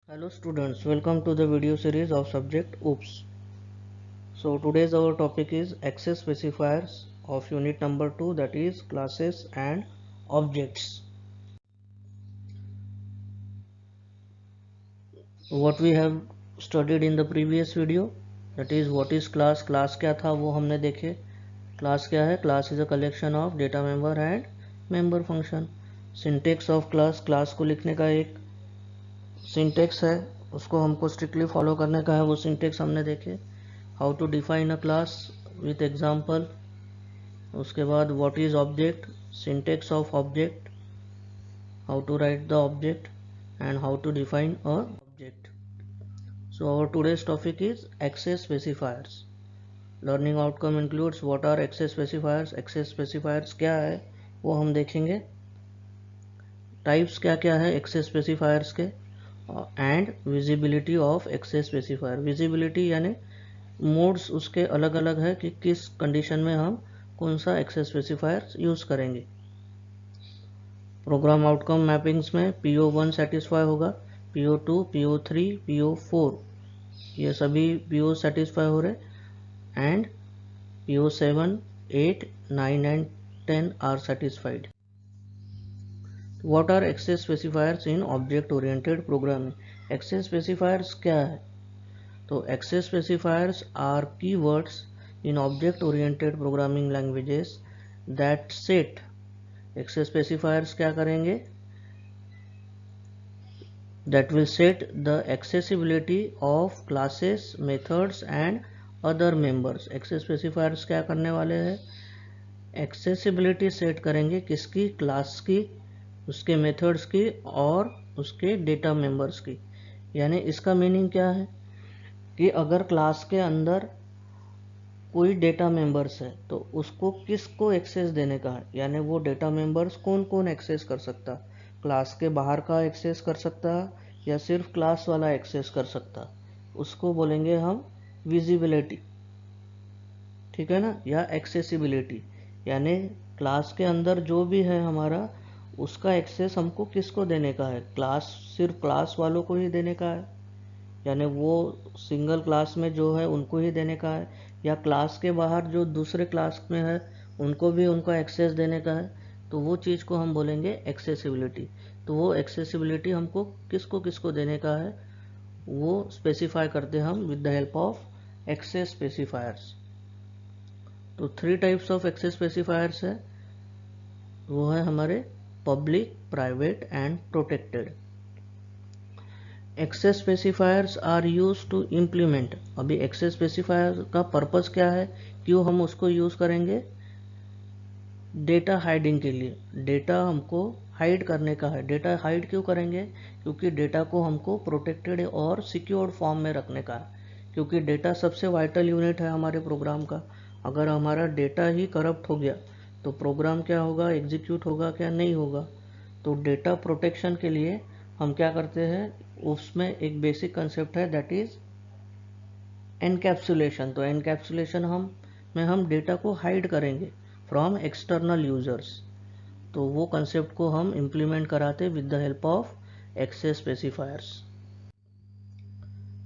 Hello students, welcome to the video series of subject OOPS. So today's our topic is access specifiers of unit number 2, that is classes and objects. What we have studied in the previous video, that is what is class, class क्या था वो हमने देखे. Class क्या है? Class is a collection of data member and member function. Syntax of class, class को लिखने का एक सिंटेक्स है, उसको हमको स्ट्रिक्टली फॉलो करने का है. वो सिंटेक्स हमने देखे. How to define a class with example. उसके बाद what is object, syntax of object, how to write the object and how to define a object. So our today's topic is access specifiers. Learning outcome includes what are access specifiers. Access specifiers क्या है वो हम देखेंगे. Types क्या क्या है access specifiers के, and visibility of access specifier. Visibility यानी मोड्स उसके अलग अलग है कि किस कंडीशन में हम कौन सा एक्सेस स्पेसिफायर यूज करेंगे. प्रोग्राम आउटकम मैपिंग्स में PO1 सेटिस्फाई होगा, PO2, PO3, PO4 ये सभी PO सेटिस्फाई हो रहे, and PO7, 8, 9 and 10 are satisfied. What are access specifiers in object oriented programming? Access specifiers क्या है? तो access specifiers are keywords in object oriented programming languages that set. access specifiers क्या करेंगे? That will set the accessibility of classes, methods and other members. access specifiers क्या करने वाले हैं? accessibility set करेंगे किसकी? क्लास की, उसके मेथड्स की और उसके डेटा मेंबर्स की. यानी इसका मीनिंग क्या है कि अगर क्लास के अंदर कोई डेटा मेंबर्स है तो उसको किसको एक्सेस देने का है, यानी वो डेटा मेंबर्स कौन कौन एक्सेस कर सकता. क्लास के बाहर का एक्सेस कर सकता या सिर्फ क्लास वाला एक्सेस कर सकता, उसको बोलेंगे हम विजिबिलिटी. ठीक है ना, या एक्सेसिबिलिटी. यानी क्लास के अंदर जो भी है हमारा, उसका एक्सेस हमको किसको देने का है? क्लास, सिर्फ क्लास वालों को ही देने का है, यानी वो सिंगल क्लास में जो है उनको ही देने का है, या क्लास के बाहर जो दूसरे क्लास में है उनको भी उनका एक्सेस देने का है. तो वो चीज़ को हम बोलेंगे एक्सेसिबिलिटी. तो वो एक्सेसिबिलिटी हमको किसको किसको देने का है वो स्पेसिफाई करते हैं हम with the help of access specifiers. तो 3 टाइप्स ऑफ एक्सेस स्पेसिफायर्स है, वो है हमारे public, private and protected. Access specifiers are use to implement. अभी एक्सेस स्पेसिफायर का पर्पस क्या है, क्यों हम उसको यूज करेंगे? डेटा हाइडिंग के लिए. डेटा हमको हाइड करने का है. डेटा हाइड क्यों करेंगे? क्योंकि डेटा को हमको प्रोटेक्टेड और सिक्योर्ड फॉर्म में रखने का है. क्योंकि डेटा सबसे वाइटल यूनिट है हमारे प्रोग्राम का. अगर हमारा डेटा ही करप्ट हो गया तो प्रोग्राम क्या होगा, एग्जीक्यूट होगा क्या? नहीं होगा. तो डेटा प्रोटेक्शन के लिए हम क्या करते हैं, उसमें एक बेसिक कंसेप्ट है, दैट इज एनकैप्सुलेशन. तो एनकैप्सुलेशन हम डेटा को हाइड करेंगे फ्रॉम एक्सटर्नल यूजर्स. तो वो कंसेप्ट को हम इम्प्लीमेंट कराते with the help of access specifiers.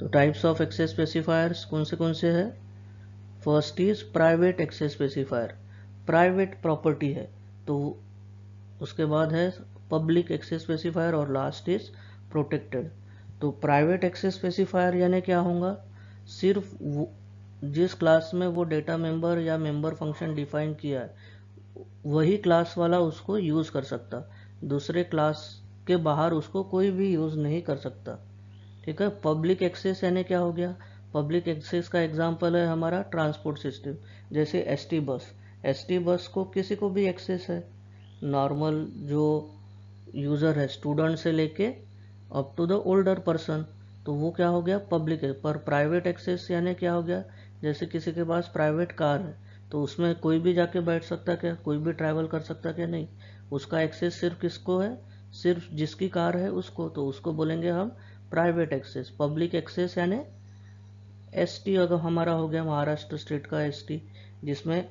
तो टाइप्स ऑफ एक्सेस स्पेसिफायर्स कौन से है? First is private access specifier. Private property है. तो उसके बाद है पब्लिक एक्सेस स्पेसिफायर और लास्ट इज प्रोटेक्टेड. तो प्राइवेट एक्सेस स्पेसिफायर यानी क्या होगा, सिर्फ जिस क्लास में वो डेटा मेंबर या मेंबर फंक्शन डिफाइन किया है वही क्लास वाला उसको यूज कर सकता, दूसरे क्लास के बाहर उसको कोई भी यूज नहीं कर सकता. ठीक है. पब्लिक एक्सेस यानी क्या हो गया? पब्लिक एक्सेस का एग्जांपल है हमारा ट्रांसपोर्ट सिस्टम, जैसे ST बस. ST बस को किसी को भी एक्सेस है, नॉर्मल जो यूज़र है, स्टूडेंट से लेके up to the older person. तो वो क्या हो गया? पब्लिक है. पर प्राइवेट एक्सेस यानी क्या हो गया? जैसे किसी के पास प्राइवेट कार है तो उसमें कोई भी जाके बैठ सकता क्या? कोई भी ट्रैवल कर सकता क्या? नहीं. उसका एक्सेस सिर्फ किसको है? सिर्फ जिसकी कार है उसको. तो उसको बोलेंगे हम प्राइवेट एक्सेस. पब्लिक एक्सेस यानी ST अगर हमारा हो गया महाराष्ट्र स्टेट का ST, जिसमें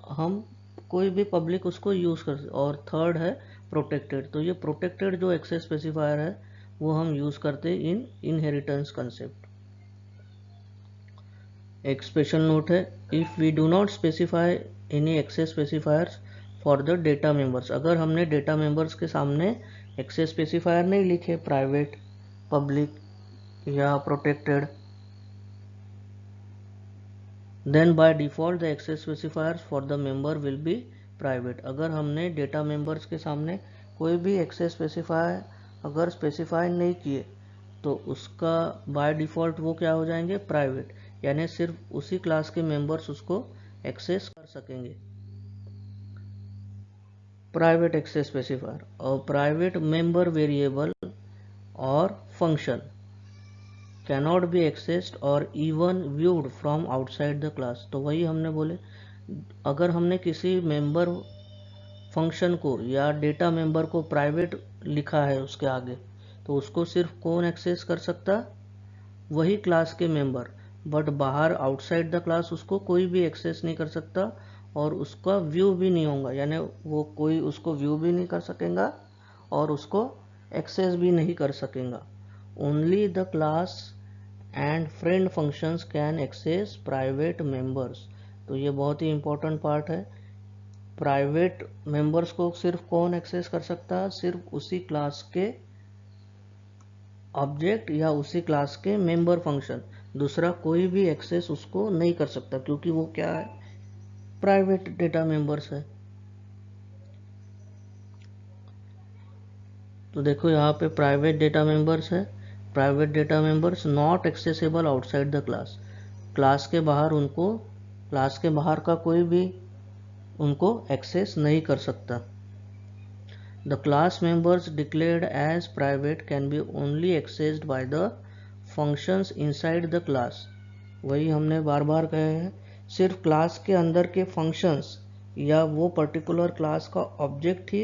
हम कोई भी पब्लिक उसको यूज़ कर. और थर्ड है प्रोटेक्टेड. तो ये प्रोटेक्टेड जो एक्सेस स्पेसिफायर है वो हम यूज़ करते इन इनहेरिटेंस कंसेप्ट। एक स्पेशल नोट है, if we do not specify any access specifiers for the data members, अगर हमने डेटा मेंबर्स के सामने एक्सेस स्पेसिफायर नहीं लिखे, प्राइवेट, पब्लिक या protected, then by default the access specifiers for the member will be private. अगर हमने data members के सामने कोई भी एक्सेस स्पेसिफायर अगर स्पेसिफाई नहीं किए तो उसका बाय डिफ़ॉल्ट वो क्या हो जाएंगे, प्राइवेट, यानी सिर्फ उसी क्लास के मेंबर्स उसको एक्सेस कर सकेंगे। प्राइवेट एक्सेस स्पेसिफायर और प्राइवेट मेंबर वेरिएबल और function cannot be accessed or even viewed from outside the class। तो वही हमने बोले, अगर हमने किसी मेंबर फंक्शन को या डेटा मेंबर को प्राइवेट लिखा है उसके आगे, तो उसको सिर्फ कौन एक्सेस कर सकता, वही क्लास के मेंबर, बट बाहर आउटसाइड द क्लास उसको कोई भी एक्सेस नहीं कर सकता और उसका व्यू भी नहीं होगा, यानी वो कोई उसको व्यू भी नहीं कर सकेगा और उसको एक्सेस भी नहीं कर सकेगा। Only the class and friend functions can access private members. तो ये बहुत ही इंपॉर्टेंट पार्ट है। प्राइवेट मेंबर्स को सिर्फ कौन एक्सेस कर सकता है, सिर्फ उसी क्लास के ऑब्जेक्ट या उसी क्लास के मेंबर फंक्शन, दूसरा कोई भी एक्सेस उसको नहीं कर सकता, क्योंकि वो क्या है, प्राइवेट डेटा मेंबर्स है। तो देखो यहाँ पे प्राइवेट डेटा मेंबर्स है, private data members not accessible outside the class, class के बाहर उनको, क्लास के बाहर का कोई भी उनको एक्सेस नहीं कर सकता। The class members declared as private can be only accessed by the functions inside the class. वही हमने बार बार कहे हैं, सिर्फ क्लास के अंदर के फंक्शंस या वो पर्टिकुलर क्लास का ऑब्जेक्ट ही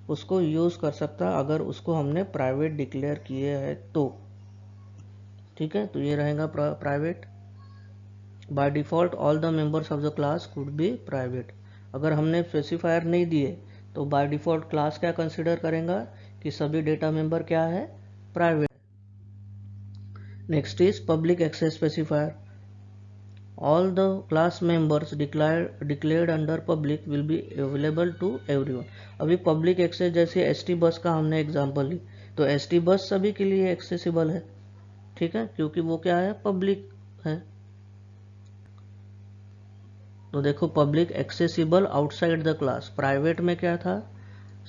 उसको यूज़ कर सकता अगर उसको हमने प्राइवेट डिक्लेयर किए हैं तो। ठीक है, तो ये रहेगा private. By default all the members of the class could be private. अगर हमने स्पेसिफायर नहीं दिए तो बाय डिफ़ॉल्ट क्लास क्या कंसिडर करेगा कि सभी डेटा मेंबर क्या है, private. Next is public access specifier. All the class members declared under public will be available to everyone. अभी पब्लिक एक्सेस जैसे एसटी बस का हमने एग्जांपल ली, तो एसटी बस सभी के लिए एक्सेसिबल है, ठीक है, क्योंकि वो क्या है, पब्लिक है। तो देखो public accessible outside the class, private में क्या था,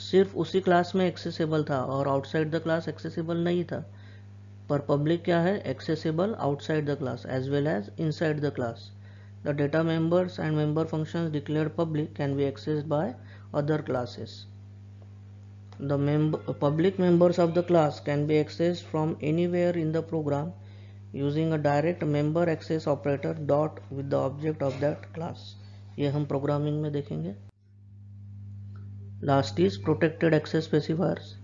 सिर्फ उसी क्लास में एक्सेसिबल था और आउटसाइड द क्लास एक्सेसिबल नहीं था, पर पब्लिक क्या है, accessible outside the class as well as inside the class. The data members and member functions declared public can be accessed by other classes. The public members of the class can be accessed from anywhere in the program using a direct member access operator dot with the object of that class। ये हम programming में देखेंगे। Last is protected access specifiers.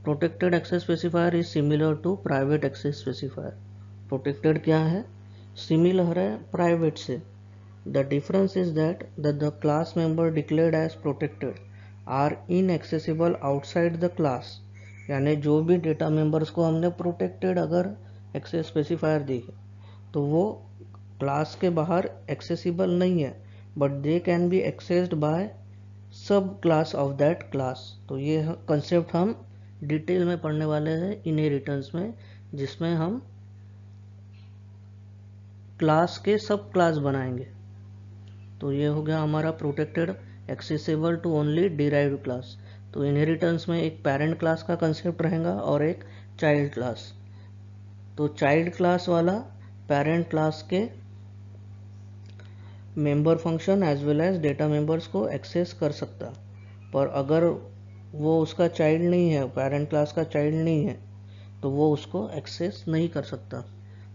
Protected access specifier is similar to private access specifier. Protected क्या है, similar है private से। The difference is that the class member declared as protected are inaccessible outside the class, यानी जो भी data members को हमने protected अगर एक्सेस स्पेसिफायर दी है तो वो क्लास के बाहर एक्सेसिबल नहीं है, but they can be accessed by sub class of that class. तो ये कंसेप्ट हम डिटेल में पढ़ने वाले हैं इनहेरिटेंस में, जिसमें हम क्लास के सब क्लास बनाएंगे। तो ये हो गया हमारा protected accessible to only derived class. तो इनहेरिटेंस में एक पेरेंट क्लास का कंसेप्ट रहेगा और एक चाइल्ड क्लास। तो चाइल्ड क्लास वाला पेरेंट क्लास के member function as well as data members को एक्सेस कर सकता, पर अगर वो उसका चाइल्ड नहीं है, पेरेंट क्लास का चाइल्ड नहीं है, तो वो उसको एक्सेस नहीं कर सकता।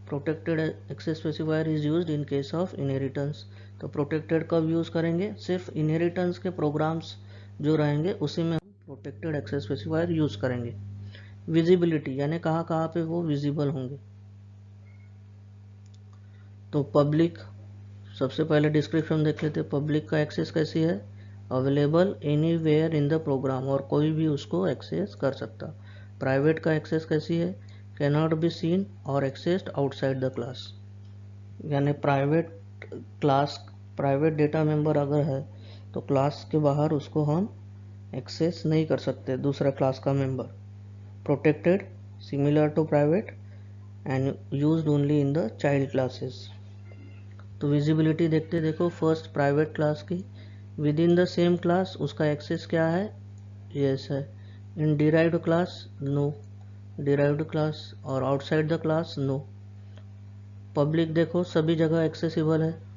Protected access specifier is used in case of inheritance. तो प्रोटेक्टेड कब यूज़ करेंगे, सिर्फ इनहेरिटेंस के प्रोग्राम्स जो रहेंगे उसी में हम प्रोटेक्टेड एक्सेस स्पेसिफायर यूज़ करेंगे। विजिबिलिटी, यानी कहाँ कहाँ पे वो विजिबल होंगे। तो पब्लिक, सबसे पहले डिस्क्रिप्शन देख लेते। पब्लिक का एक्सेस कैसी है, available anywhere in the program, और कोई भी उसको एक्सेस कर सकता। प्राइवेट का एक्सेस कैसी है, कैन नॉट बी सीन और एक्सेस्ड आउटसाइड द क्लास, यानी प्राइवेट डेटा मेंबर अगर है तो क्लास के बाहर उसको हम एक्सेस नहीं कर सकते दूसरा क्लास का member. Protected similar to private and used only in the child classes. तो विजिबिलिटी देखते देखो, फर्स्ट प्राइवेट क्लास की, within the same class उसका एक्सेस क्या है, यस है। In derived class no, derived class और outside the class no. Public देखो सभी जगह एक्सेसिबल है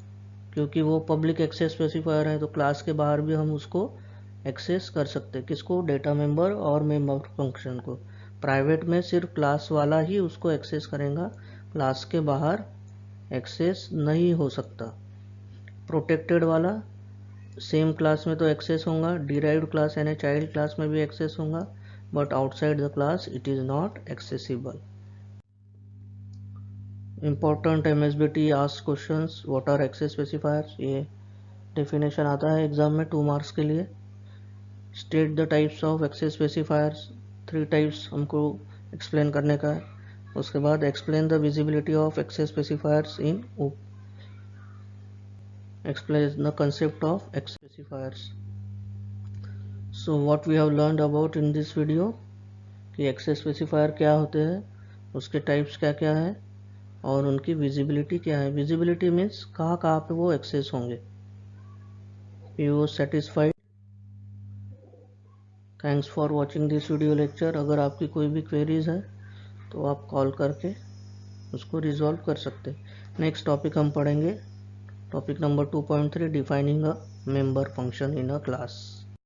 क्योंकि वो पब्लिक एक्सेस स्पेसिफायर है, तो क्लास के बाहर भी हम उसको एक्सेस कर सकते, किसको, डेटा मेंबर और मेंबर फंक्शन को। प्राइवेट में सिर्फ क्लास वाला ही उसको एक्सेस करेगा, क्लास के बाहर एक्सेस नहीं हो सकता। प्रोटेक्टेड वाला सेम क्लास में तो एक्सेस होगा, डिराइव्ड क्लास यानी चाइल्ड क्लास में भी एक्सेस होगा, but outside the class it is not accessible. Important MSBT ask questions, what are access specifiers, ये डेफिनेशन आता है एग्जाम में 2 मार्क्स के लिए। State the types of access specifiers, 3 types हमको एक्सप्लेन करने का है। उसके बाद explain the visibility of access specifiers in explain the concept of access specifiers. So what we have learned about in this video कि access specifier क्या होते हैं, उसके टाइप्स क्या क्या है और उनकी विजिबिलिटी क्या है। विजिबिलिटी मीन्स कहाँ कहाँ पे वो एक्सेस होंगे। You satisfied? Thanks for watching this video lecture. अगर आपकी कोई भी क्वेरीज है तो आप कॉल करके उसको रिजॉल्व कर सकते। नेक्स्ट टॉपिक हम पढ़ेंगे topic number 2.3, defining a member function in a class.